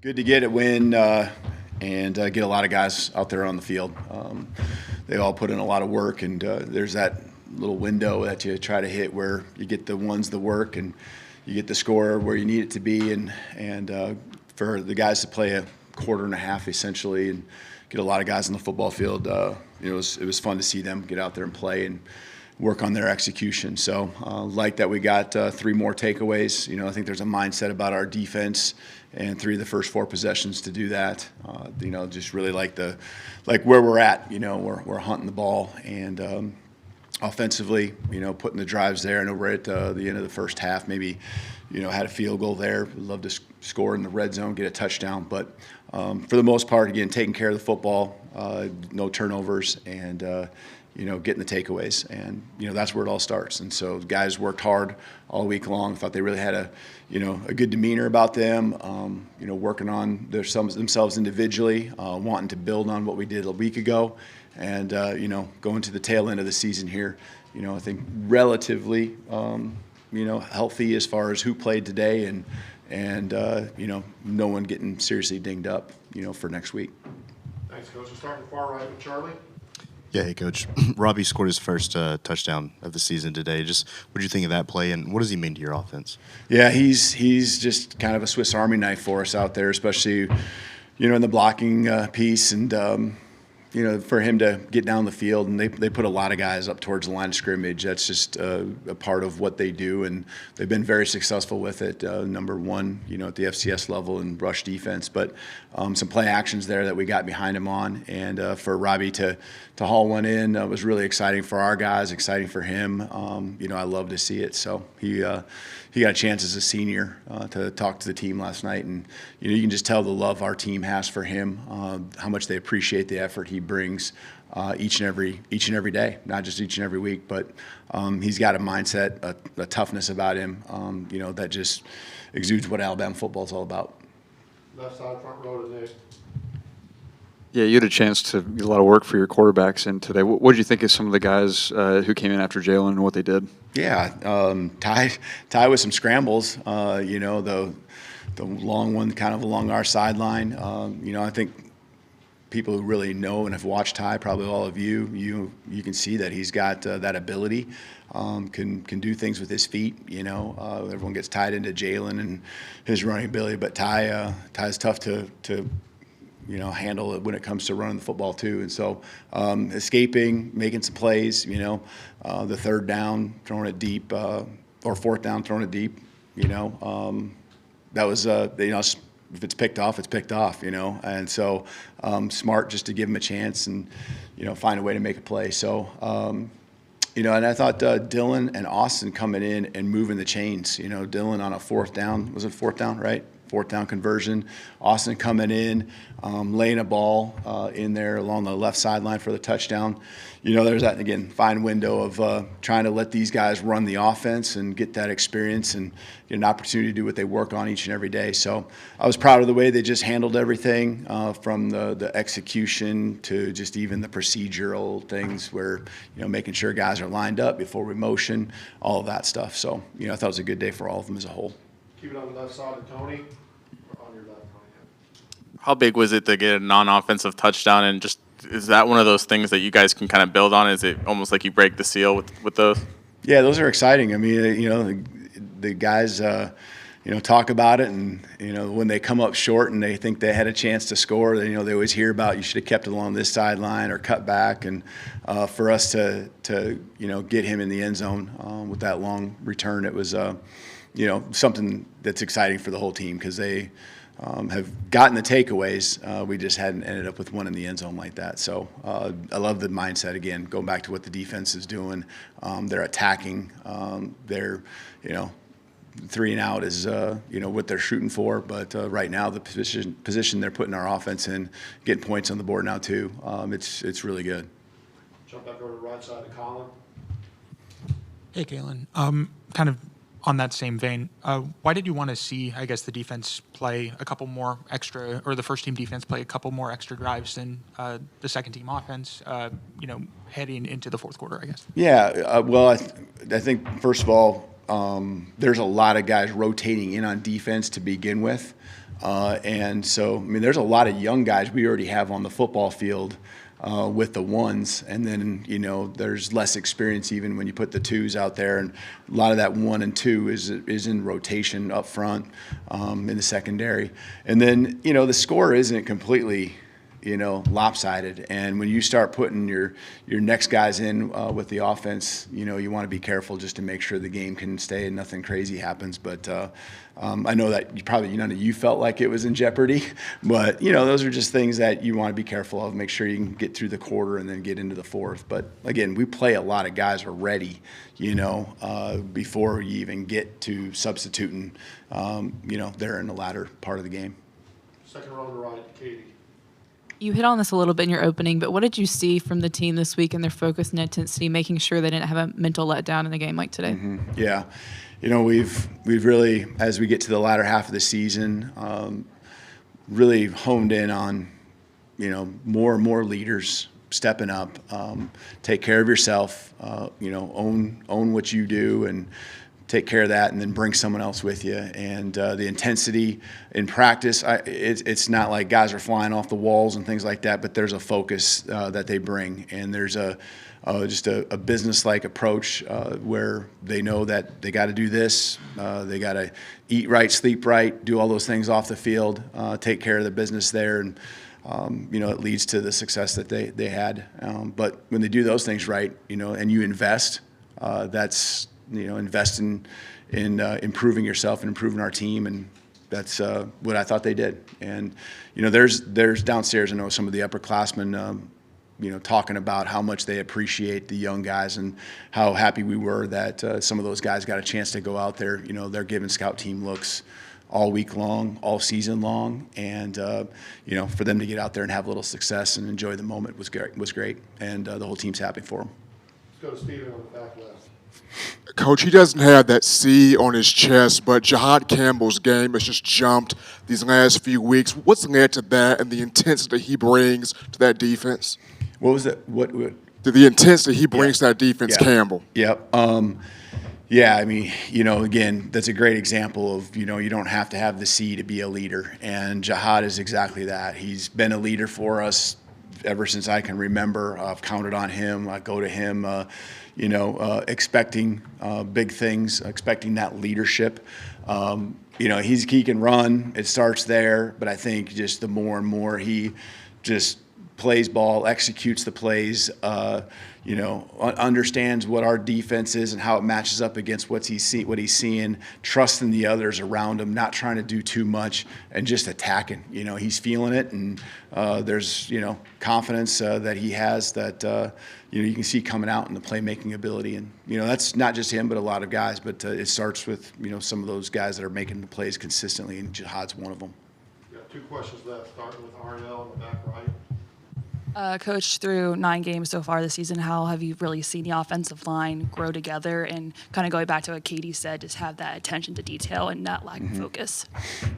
Good to get a win and get a lot of guys out there on the field. They all put in a lot of work, and there's that little window that you try to hit where you get the ones that work and you get the score where you need it to be, and for the guys to play a quarter and a half essentially and get a lot of guys on the football field, it was fun to see them get out there and play and work on their execution. So like that we got 3 more takeaways. I think there's a mindset about our defense and 3 of the first 4 possessions to do that. Just really like where we're at. We're hunting the ball and offensively, putting the drives there. I know we're at the end of the first half, maybe, had a field goal there. We'd love to score in the red zone, get a touchdown. But for the most part, again, taking care of the football, no turnovers, and getting the takeaways. And, that's where it all starts. And so guys worked hard all week long. Thought they really had a good demeanor about them, working on themselves individually, wanting to build on what we did a week ago. And, going to the tail end of the season here, I think relatively, healthy as far as who played today and no one getting seriously dinged up, for next week. Thanks, Coach. We'll start with far right with Charlie. Yeah, hey, Coach. Robbie scored his first touchdown of the season today. Just what do you think of that play, and what does he mean to your offense? Yeah, he's just kind of a Swiss Army knife for us out there, especially, in the blocking piece. And, for him to get down the field, and they put a lot of guys up towards the line of scrimmage. That's just a part of what they do, and they've been very successful with it. Number one, at the FCS level in rush defense, but some play actions there that we got behind him on, and for Robbie to haul one in was really exciting for our guys, exciting for him. I love to see it. So he got a chance as a senior to talk to the team last night, and you can just tell the love our team has for him, how much they appreciate the effort he brings each and every day, not just each and every week. But he's got a mindset, a toughness about him, that just exudes what Alabama football is all about. Left side, front row to Nick. Yeah, you had a chance to get a lot of work for your quarterbacks in today. What did you think of some of the guys who came in after Jalen and what they did? Yeah, Ty with some scrambles. The long one kind of along our sideline. I think people who really know and have watched Ty, probably all of you can see that he's got that ability. Can do things with his feet. Everyone gets tied into Jalen and his running ability, but Ty's tough to handle it when it comes to running the football too. And so escaping, making some plays, the third down, throwing it deep, or fourth down, throwing it deep, that was, if it's picked off, it's picked off, And so smart just to give him a chance and, find a way to make a play. So, and I thought Dylan and Austin coming in and moving the chains, Dylan on a fourth down, was it fourth down, right? Fourth down conversion. Austin coming in, laying a ball in there along the left sideline for the touchdown. There's that, again, fine window of trying to let these guys run the offense and get that experience and get an opportunity to do what they work on each and every day. So I was proud of the way they just handled everything, from the execution to just even the procedural things where, making sure guys are lined up before we motion, all of that stuff. So, I thought it was a good day for all of them as a whole. Keep it on the left side of Tony. On your left, Tony. How big was it to get a non-offensive touchdown, and just is that one of those things that you guys can kind of build on? Is it almost like you break the seal with those? Yeah, those are exciting. I mean, the guys, talk about it, and when they come up short and they think they had a chance to score, they always hear about you should have kept it along this sideline or cut back, and for us to get him in the end zone with that long return, it was something that's exciting for the whole team because they have gotten the takeaways. We just hadn't ended up with one in the end zone like that. So I love the mindset, again, going back to what the defense is doing. They're attacking. They're, 3 and out is, what they're shooting for. But right now, the position they're putting our offense in, getting points on the board now too, it's really good. Jump back over to the right side of Colin. Hey, Kalen. Kind of on that same vein, why did you want to see, I guess, the defense play a couple more extra, or the first team defense play a couple more extra drives than the second team offense, heading into the fourth quarter, I guess? Yeah, well, I think, first of all, there's a lot of guys rotating in on defense to begin with. And so, I mean, there's a lot of young guys we already have on the football field with the ones, and then, you know, there's less experience even when you put the twos out there, and a lot of that 1 and 2 is in rotation up front in the secondary. And then, you know, the score isn't completely, you know, lopsided. And when you start putting your next guys in with the offense, you know, you want to be careful just to make sure the game can stay and nothing crazy happens. But I know that none of you felt like it was in jeopardy, but, you know, those are just things that you want to be careful of. Make sure you can get through the quarter and then get into the fourth. But again, we play a lot of guys already, you know, before you even get to substituting, you know, they're in the latter part of the game. Second row to the right, Katie. You hit on this a little bit in your opening, but what did you see from the team this week and their focus and intensity, making sure they didn't have a mental letdown in a game like today? Yeah, you know, we've really, as we get to the latter half of the season, really honed in on, you know, more and more leaders stepping up. Take care of yourself. You know, own what you do and take care of that, and then bring someone else with you. And the intensity in practice, it's not like guys are flying off the walls and things like that, but there's a focus that they bring, and there's just a business-like approach where they know that they got to do this, they got to eat right, sleep right, do all those things off the field, take care of the business there, and you know, it leads to the success that they had. But when they do those things right, you know, and you invest, that's, you know, invest in improving yourself and improving our team, and that's what I thought they did. And, you know, there's downstairs, I know some of the upperclassmen, you know, talking about how much they appreciate the young guys and how happy we were that some of those guys got a chance to go out there. You know, they're giving scout team looks all week long, all season long, and you know, for them to get out there and have a little success and enjoy the moment was great, and the whole team's happy for them. Let's go to Steven on the back left. Coach, he doesn't have that C on his chest, but Jahad Campbell's game has just jumped these last few weeks. What's led to that and the intensity he brings to that defense? What was that? What? The intensity he brings to that defense, Yeah. Campbell. Yep. Yeah, I mean, you know, again, that's a great example of, you know, you don't have to have the C to be a leader, and Jahad is exactly that. He's been a leader for us ever since I can remember. I've counted on him. I go to him, you know, expecting big things, expecting that leadership. You know, he can run. It starts there, but I think just the more and more he just plays ball, executes the plays, you know, understands what our defense is and how it matches up against what he's seeing, trusting the others around him, not trying to do too much, and just attacking. You know, he's feeling it, and there's, you know, confidence that he has that, you know, you can see coming out in the playmaking ability. And, you know, that's not just him, but a lot of guys. But it starts with, you know, some of those guys that are making the plays consistently, and Jahad's one of them. We got 2 questions left, starting with Arnell on the back right. Coach, through 9 games so far this season, how have you really seen the offensive line grow together and kind of going back to what Katie said, just have that attention to detail and not lack of focus?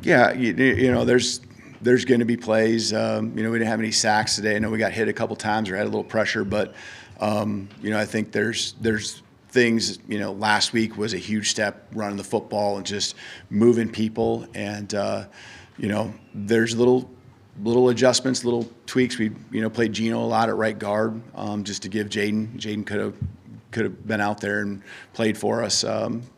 Yeah, you know, there's going to be plays. You know, we didn't have any sacks today. I know we got hit a couple times or had a little pressure, but you know, I think there's things. You know, last week was a huge step running the football and just moving people, and you know, there's little adjustments, little tweaks. We, you know, played Gino a lot at right guard, just to give Jaden. Jaden could have been out there and played for us.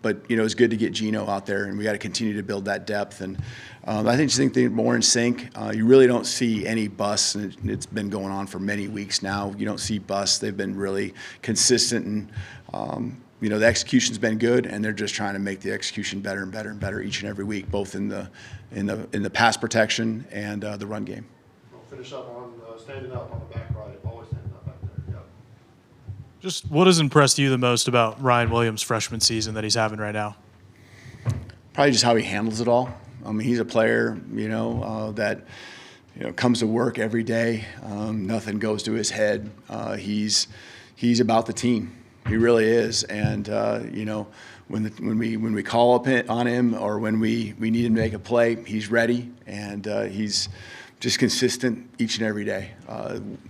But, you know, it's good to get Gino out there, and we got to continue to build that depth. And I think they're more in sync. You really don't see any busts, and it's been going on for many weeks now. You don't see busts. They've been really consistent, and you know, the execution's been good, and they're just trying to make the execution better and better and better each and every week, both in the pass protection and the run game. We'll finish up on standing up on the back right. Always standing up back there. Yep. Just what has impressed you the most about Ryan Williams' freshman season that he's having right now? Probably just how he handles it all. I mean, he's a player, you know, that, you know, comes to work every day. Nothing goes to his head. He's about the team. He really is, and you know, when we call up on him or when we need him to make a play, he's ready, and he's just consistent each and every day.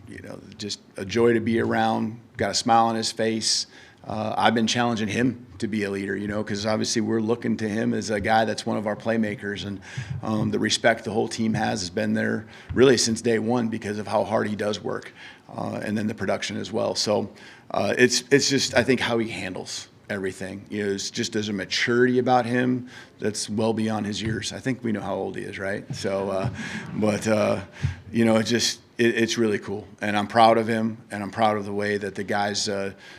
You know, just a joy to be around. Got a smile on his face. I've been challenging him to be a leader, because obviously we're looking to him as a guy that's one of our playmakers, and the respect the whole team has been there really since day one because of how hard he does work, and then the production as well. So it's just, I think, how he handles everything. It's just, there's a maturity about him that's well beyond his years. I think we know how old he is, right? So, it's really cool, and I'm proud of him, and I'm proud of the way that the guys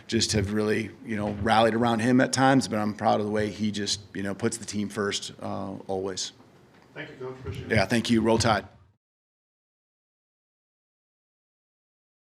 just have really, rallied around him at times. But I'm proud of the way he just, puts the team first always. Thank you, Coach. Appreciate it. Yeah, thank you. Roll Tide.